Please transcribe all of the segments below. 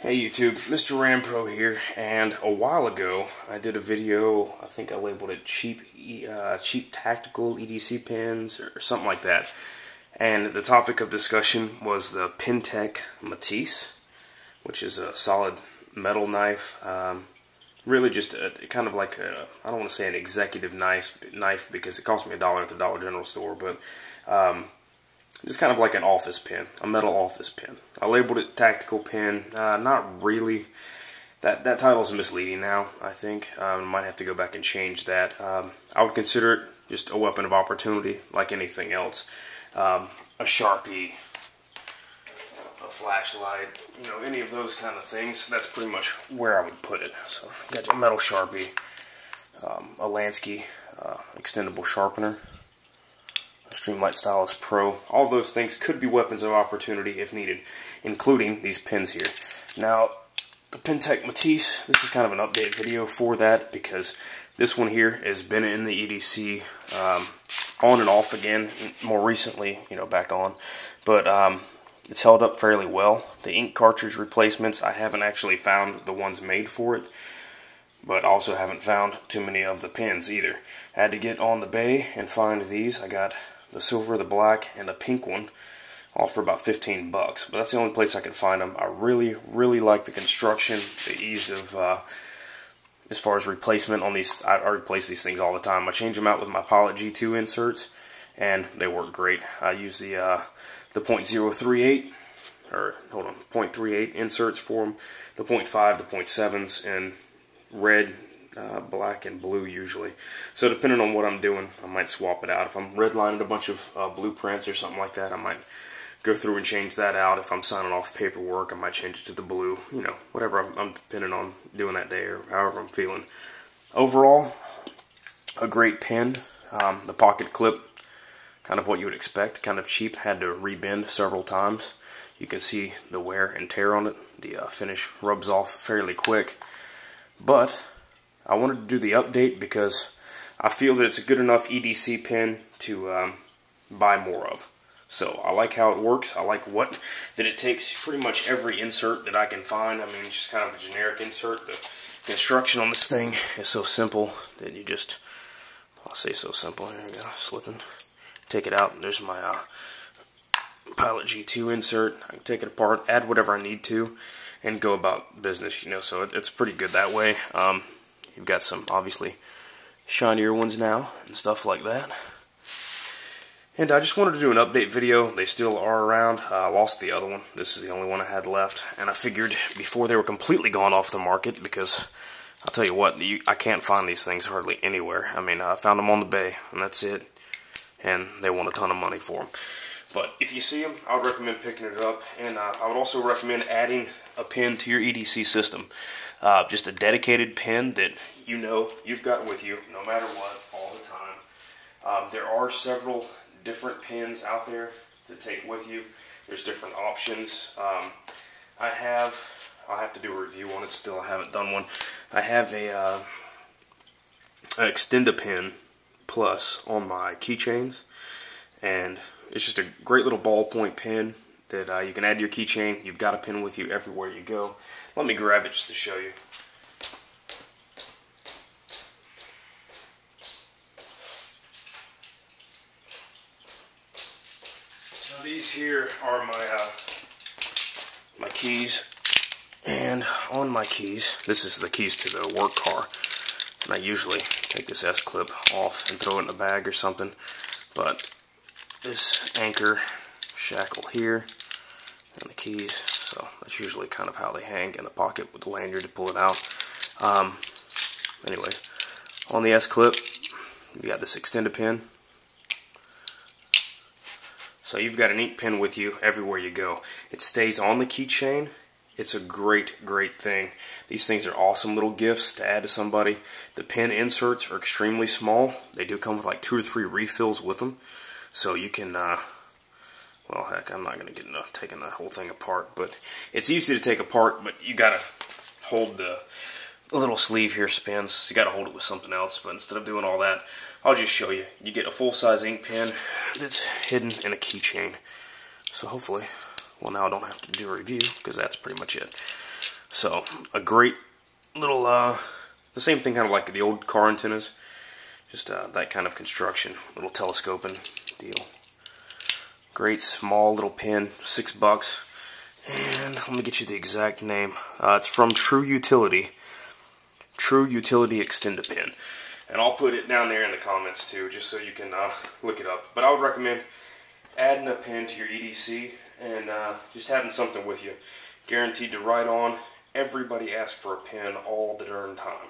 Hey YouTube, MrRampro here, and a while ago I did a video, I think I labeled it cheap tactical EDC pens or something like that, and the topic of discussion was the Pentek Matisse, which is a solid metal knife, really just kind of like a, I don't want to say an executive knife because it cost me $1 at the Dollar General store, but it's kind of like an office pen, a metal office pen. I labeled it tactical pen. Not really. That title is misleading now, I think. I might have to go back and change that. I would consider it just a weapon of opportunity, like anything else. A Sharpie, a flashlight, any of those kind of things. That's pretty much where I would put it. So, got your metal Sharpie, a Lansky extendable sharpener, Streamlight Stylus Pro. All those things could be weapons of opportunity if needed, including these pens here. Now, the Pentek Matisse, this is kind of an update video for that because this one here has been in the EDC on and off again, more recently, back on. But it's held up fairly well. The ink cartridge replacements, I haven't actually found the ones made for it, but also haven't found too many of the pens either. I had to get on the bay and find these. I got the silver, the black, and a pink one, all for about 15 bucks. But that's the only place I could find them. I really, really like the construction, the ease of, as far as replacement on these. I replace these things all the time. I change them out with my Pilot G2 inserts, and they work great. I use the .038, or hold on, .38 inserts for them, the .5, the .7s, and red, black and blue usually. So depending on what I'm doing, I might swap it out. If I'm redlining a bunch of blueprints or something like that, I might go through and change that out. If I'm signing off paperwork, I might change it to the blue. Whatever I'm depending on doing that day or however I'm feeling. Overall, a great pen. The pocket clip, kind of what you would expect, kind of cheap. Had to rebend several times. You can see the wear and tear on it. The finish rubs off fairly quick. But I wanted to do the update because I feel that it's a good enough EDC pen to buy more of. So I like how it works. I like that it takes pretty much every insert that I can find. I mean, it's just kind of a generic insert. The construction on this thing is so simple that you just, I'll say so simple. Here we go, slipping. Take it out, and there's my Pilot G2 insert. I can take it apart, add whatever I need to, and go about business, so it's pretty good that way. You've got some, obviously, shinier ones now, and stuff like that. And I just wanted to do an update video. They still are around. I lost the other one. This is the only one I had left. And I figured before they were completely gone off the market, because I'll tell you what, I can't find these things hardly anywhere. I mean, I found them on the bay, and that's it. And they want a ton of money for them. But if you see them, I would recommend picking it up. And I would also recommend adding a pen to your EDC system. Just a dedicated pen that you've got with you no matter what, all the time. There are several different pens out there to take with you. There's different options. I'll have to do a review on it still. I haven't done one. I have an Extend-A-Pen Plus on my keychains, and it's just a great little ballpoint pen that you can add to your keychain. You've got a pen with you everywhere you go. Let me grab it just to show you. So these here are my keys, and on my keys, this is the keys to the work car. And I usually take this S-clip off and throw it in a bag or something, but this anchor shackle here and the keys, so that's usually kind of how they hang in the pocket with the lanyard to pull it out. Anyway, on the S-clip, you got this Extend-A-Pen. So you've got an ink pen with you everywhere you go. It stays on the keychain. It's a great, great thing. These things are awesome little gifts to add to somebody. The pen inserts are extremely small. They do come with like 2 or 3 refills with them. So you can, well, heck, I'm not going to get into taking the whole thing apart. But it's easy to take apart, but you got to hold the little sleeve here spins. You got to hold it with something else. But instead of doing all that, I'll just show you. You get a full-size ink pen that's hidden in a keychain. So hopefully Well, now I don't have to do a review because that's pretty much it. So, a great little, the same thing kind of like the old car antennas. Just that kind of construction, little telescoping deal. Great small little pin, $6. And let me get you the exact name. It's from True Utility. True Utility Extend Pen. And I'll put it down there in the comments too, just so you can look it up. But I would recommend adding a pen to your EDC and just having something with you. Guaranteed to write on. Everybody asks for a pen all the darn time.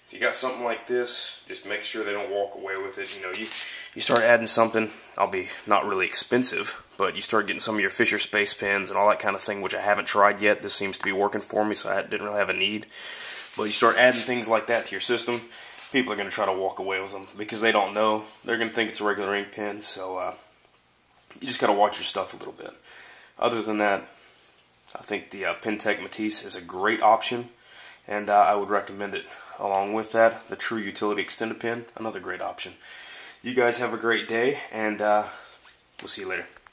If you got something like this, just make sure they don't walk away with it. You know, you start adding something, I'll be not really expensive, but you start getting some of your Fisher Space pens and all that kind of thing, which I haven't tried yet. This seems to be working for me, so I didn't really have a need. But you start adding things like that to your system, people are going to try to walk away with them because they don't know. They're going to think it's a regular ink pen, so you just got to watch your stuff a little bit. Other than that, I think the Pentek Matisse is a great option, and I would recommend it. Along with that, the True Utility Extended Pen, another great option. You guys have a great day, and we'll see you later.